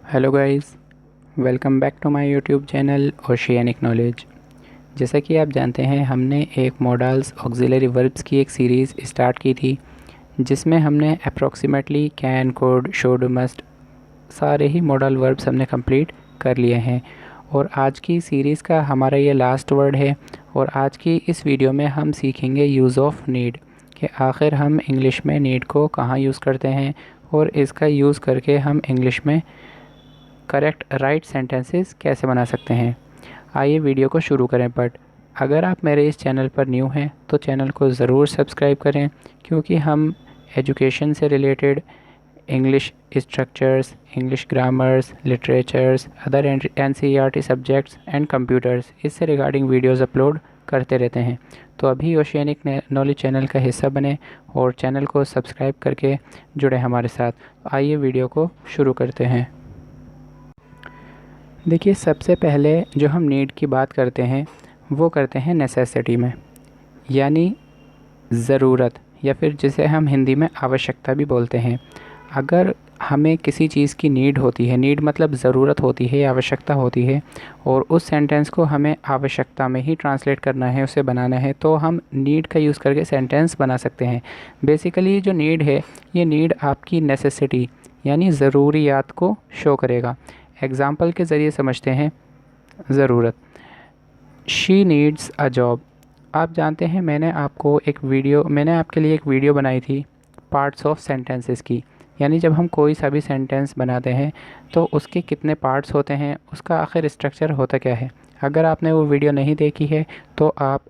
Hello guys, welcome back to my YouTube channel Oceanic Knowledge. जैसा कि आप जानते हैं, हमने एक मॉडल्स ऑक्सिलरी वर्ब्स की एक सीरीज़ स्टार्ट की थी जिसमें हमने approximately can, could, should, must सारे ही मॉडल वर्ब्स हमने कंप्लीट कर लिए हैं। और आज की सीरीज़ का हमारा ये लास्ट वर्ड है। और आज की इस वीडियो में हम सीखेंगे यूज़ ऑफ नीड, कि आखिर हम इंग्लिश में नीड को कहाँ यूज़ करते हैं और इसका यूज़ करके हम इंग्लिश में करेक्ट राइट सेंटेंसेस कैसे बना सकते हैं। आइए वीडियो को शुरू करें। बट अगर आप मेरे इस चैनल पर न्यू हैं तो चैनल को ज़रूर सब्सक्राइब करें, क्योंकि हम एजुकेशन से related English structures, English grammars, literatures, other NCERT subjects and computers इससे रिगार्डिंग वीडियोस अपलोड करते रहते हैं। तो अभी ओशियानिक नॉलेज चैनल का हिस्सा बने और चैनल को सब्सक्राइब करके जुड़े हमारे साथ। आइए वीडियो को शुरू करते हैं। देखिए, सबसे पहले जो हम नीड की बात करते हैं वो करते हैं नेसेसिटी में, यानी ज़रूरत, या फिर जिसे हम हिंदी में आवश्यकता भी बोलते हैं। अगर हमें किसी चीज़ की नीड होती है, नीड मतलब ज़रूरत होती है या आवश्यकता होती है, और उस सेंटेंस को हमें आवश्यकता में ही ट्रांसलेट करना है, उसे बनाना है, तो हम नीड का यूज़ करके सेंटेंस बना सकते हैं। बेसिकली जो नीड है, ये नीड आपकी नेसेसिटी यानी ज़रूरियात को शो करेगा। एग्ज़ाम्पल के ज़रिए समझते हैं। ज़रूरत, शी नीड्स अ जॉब। आप जानते हैं, मैंने आपके लिए एक वीडियो बनाई थी पार्ट्स ऑफ सेंटेंसेस की, यानी जब हम कोई सा भी सेंटेंस बनाते हैं तो उसके कितने पार्ट्स होते हैं, उसका आखिर स्ट्रक्चर होता क्या है। अगर आपने वो वीडियो नहीं देखी है तो आप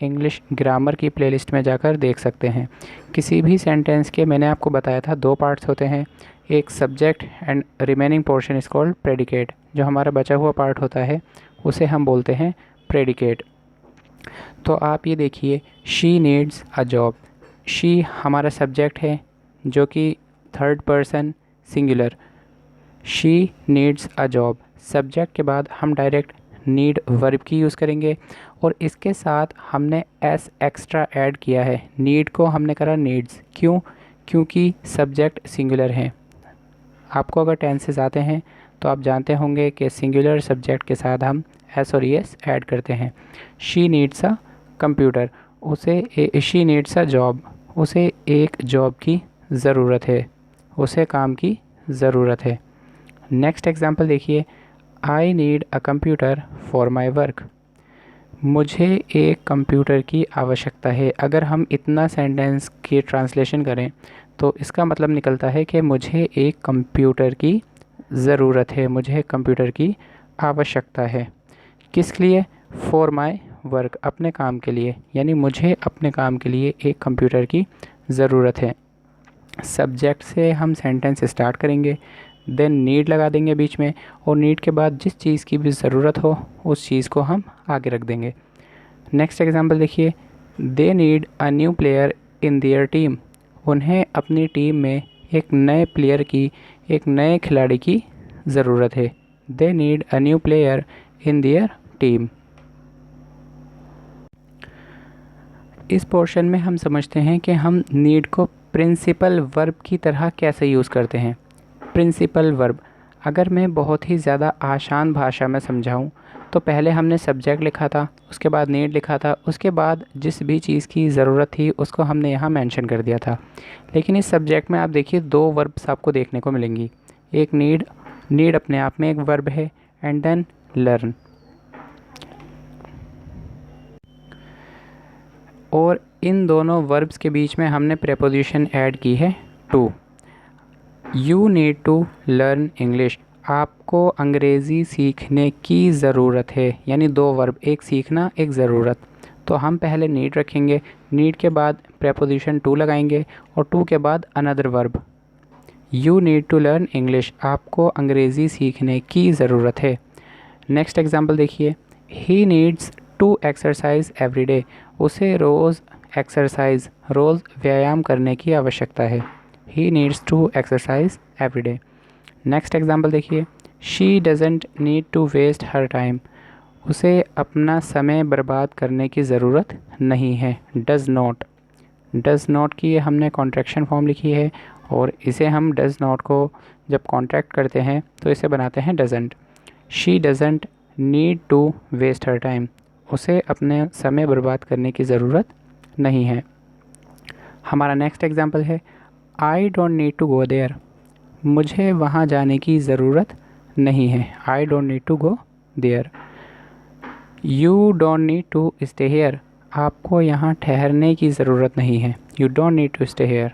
इंग्लिश ग्रामर की प्लेलिस्ट में जाकर देख सकते हैं। किसी भी सेंटेंस के मैंने आपको बताया था 2 पार्ट्स होते हैं, एक subject and remaining portion is called predicate. जो हमारा बचा हुआ पार्ट होता है उसे हम बोलते हैं प्रेडिकेट। तो आप ये देखिए, she needs a job. She हमारा सब्जेक्ट है जो कि third person singular. She needs a job, subject के बाद हम डायरेक्ट नीड वर्ब की यूज़ करेंगे और इसके साथ हमने एस एक्स्ट्रा ऐड किया है। नीड को हमने करा नीड्स, क्यों? क्योंकि सब्जेक्ट सिंगुलर है। आपको अगर टेंसेस आते हैं तो आप जानते होंगे कि सिंगुलर सब्जेक्ट के साथ हम एस और एस ऐड करते हैं। She needs a computer, she needs a job, उसे एक जॉब की ज़रूरत है, उसे काम की ज़रूरत है। नेक्स्ट एग्जांपल देखिए, I need a computer for my work. मुझे एक कंप्यूटर की आवश्यकता है। अगर हम इतना सेंटेंस की ट्रांसलेशन करें तो इसका मतलब निकलता है कि मुझे एक कंप्यूटर की ज़रूरत है, मुझे कंप्यूटर की आवश्यकता है। किस लिए? फॉर माई वर्क, अपने काम के लिए, यानी मुझे अपने काम के लिए एक कंप्यूटर की ज़रूरत है। सब्जेक्ट से हम सेंटेंस स्टार्ट करेंगे, देन नीड लगा देंगे बीच में, और नीड के बाद जिस चीज़ की भी ज़रूरत हो उस चीज़ को हम आगे रख देंगे। नेक्स्ट एग्जांपल देखिए, they need a new player in their team. उन्हें अपनी टीम में एक नए प्लेयर की, एक नए खिलाड़ी की ज़रूरत है। They need a new player in their team. इस पोर्शन में हम समझते हैं कि हम नीड को प्रिंसिपल वर्ब की तरह कैसे यूज़ करते हैं। प्रिंसिपल वर्ब, अगर मैं बहुत ही ज़्यादा आसान भाषा में समझाऊं तो पहले हमने सब्जेक्ट लिखा था, उसके बाद नीड लिखा था, उसके बाद जिस भी चीज़ की ज़रूरत थी उसको हमने यहाँ मेंशन कर दिया था। लेकिन इस सब्जेक्ट में आप देखिए 2 वर्ब्स आपको देखने को मिलेंगी। एक नीड, नीड अपने आप में एक वर्ब है, एंड देन लर्न। और इन दोनों वर्ब्स के बीच में हमने प्रेपोजिशन ऐड की है to. You need to learn English, आपको अंग्रेज़ी सीखने की ज़रूरत है, यानी 2 वर्ब, एक सीखना एक ज़रूरत। तो हम पहले नीड रखेंगे, नीड के बाद प्रेपोजिशन टू लगाएंगे और टू के बाद another verb. You need to learn English, आपको अंग्रेज़ी सीखने की ज़रूरत है। नेक्स्ट एग्जांपल देखिए, he needs to exercise every day, उसे रोज़ एक्सरसाइज, रोज़ व्यायाम करने की आवश्यकता है। He needs to exercise every day. Next example देखिए, she doesn't need to waste her time, उसे अपना समय बर्बाद करने की ज़रूरत नहीं है। डज़ नॉट, डज़ नॉट की हमने कॉन्ट्रैक्शन फॉर्म लिखी है और इसे हम डज़ नॉट को जब कॉन्ट्रैक्ट करते हैं तो इसे बनाते हैं doesn't. She doesn't need to waste her time, उसे अपने समय बर्बाद करने की ज़रूरत नहीं है। हमारा नेक्स्ट एग्जाम्पल है I don't need to go there, मुझे वहाँ जाने की ज़रूरत नहीं है। I don't need to go there. You don't need to stay here, आपको यहाँ ठहरने की ज़रूरत नहीं है। You don't need to stay here.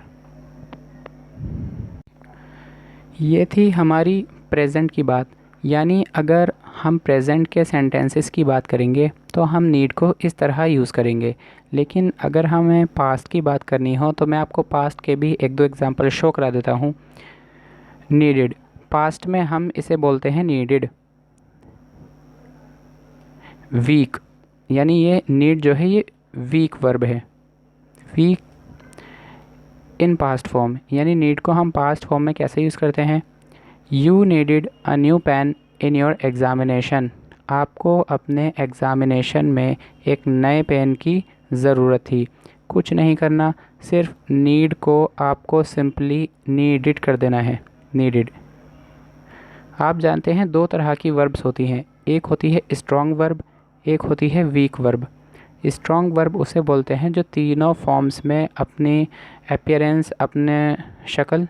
ये थी हमारी प्रेजेंट की बात, यानी अगर हम प्रेजेंट के सेंटेंसेस की बात करेंगे तो हम नीड को इस तरह यूज़ करेंगे। लेकिन अगर हमें पास्ट की बात करनी हो तो मैं आपको पास्ट के भी एक दो एग्जांपल शो करा देता हूँ। नीडेड, पास्ट में हम इसे बोलते हैं नीडेड। वीक, यानी ये नीड जो है ये वीक वर्ब है। वीक इन पास्ट फॉर्म, यानी नीड को हम पास्ट फॉर्म में कैसे यूज़ करते हैं। You needed a new pain in your examination, आपको अपने एग्ज़ामिनेशन में एक नए पेन की ज़रूरत थी। कुछ नहीं करना, सिर्फ नीड को आपको सिंपली नीडेड कर देना है। नीडेड। आप जानते हैं दो तरह की वर्ब्स होती हैं, एक होती है स्ट्रॉन्ग वर्ब, एक होती है वीक वर्ब। स्ट्रॉन्ग वर्ब उसे बोलते हैं जो तीनों फॉर्म्स में अपनी अपीयरेंस, अपने शक्ल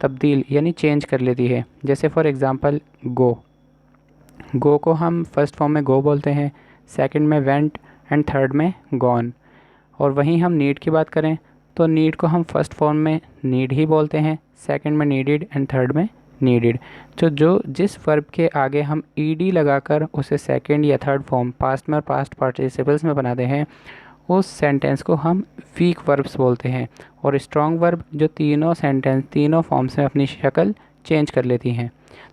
तब्दील यानी चेंज कर लेती है। जैसे फॉर एग्ज़ाम्पल गो, गो को हम फर्स्ट फॉर्म में गो बोलते हैं, सेकंड में वेंट एंड थर्ड में गॉन। और वहीं हम नीड की बात करें तो नीड को हम फर्स्ट फॉर्म में नीड ही बोलते हैं, सेकंड में नीडेड एंड थर्ड में नीडेड। तो जो जिस वर्ब के आगे हम ईडी लगाकर उसे सेकंड या थर्ड फॉर्म पास्ट में और पास्ट पार्टिसिपल्स में बनाते हैं, उस सेंटेंस को हम वीक वर्ब्स बोलते हैं। और स्ट्रॉन्ग वर्ब जो तीनों सेंटेंस तीनों फॉर्म्स में अपनी शक्ल चेंज कर लेती हैं।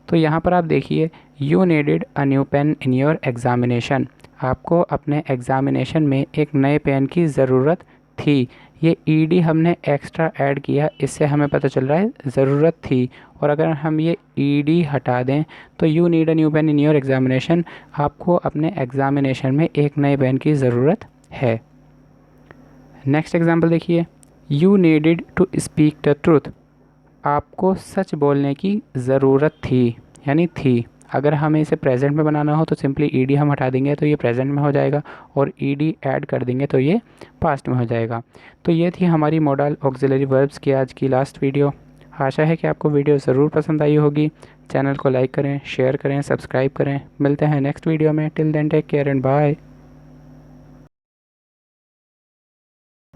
तो यहाँ पर आप देखिए, you needed a new pain in your examination, आपको अपने एग्ज़ामिनेशन में एक नए पेन की ज़रूरत थी। ये ईडी हमने एक्स्ट्रा ऐड किया, इससे हमें पता चल रहा है ज़रूरत थी। और अगर हम ये ईडी हटा दें तो you need a new pain in your examination, आपको अपने एग्ज़ामिनेशन में एक नए पेन की ज़रूरत है। नेक्स्ट एग्जाम्पल देखिए, you needed to speak the truth, आपको सच बोलने की ज़रूरत थी, यानी थी। अगर हमें इसे प्रेजेंट में बनाना हो तो सिंपली ईडी हम हटा देंगे तो ये प्रेजेंट में हो जाएगा, और ईडी ऐड कर देंगे तो ये पास्ट में हो जाएगा। तो ये थी हमारी मॉडल ऑक्सिलरी वर्ब्स की आज की लास्ट वीडियो। आशा है कि आपको वीडियो ज़रूर पसंद आई होगी। चैनल को लाइक करें, शेयर करें, सब्सक्राइब करें। मिलते हैं नेक्स्ट वीडियो में। Till then take care and bye.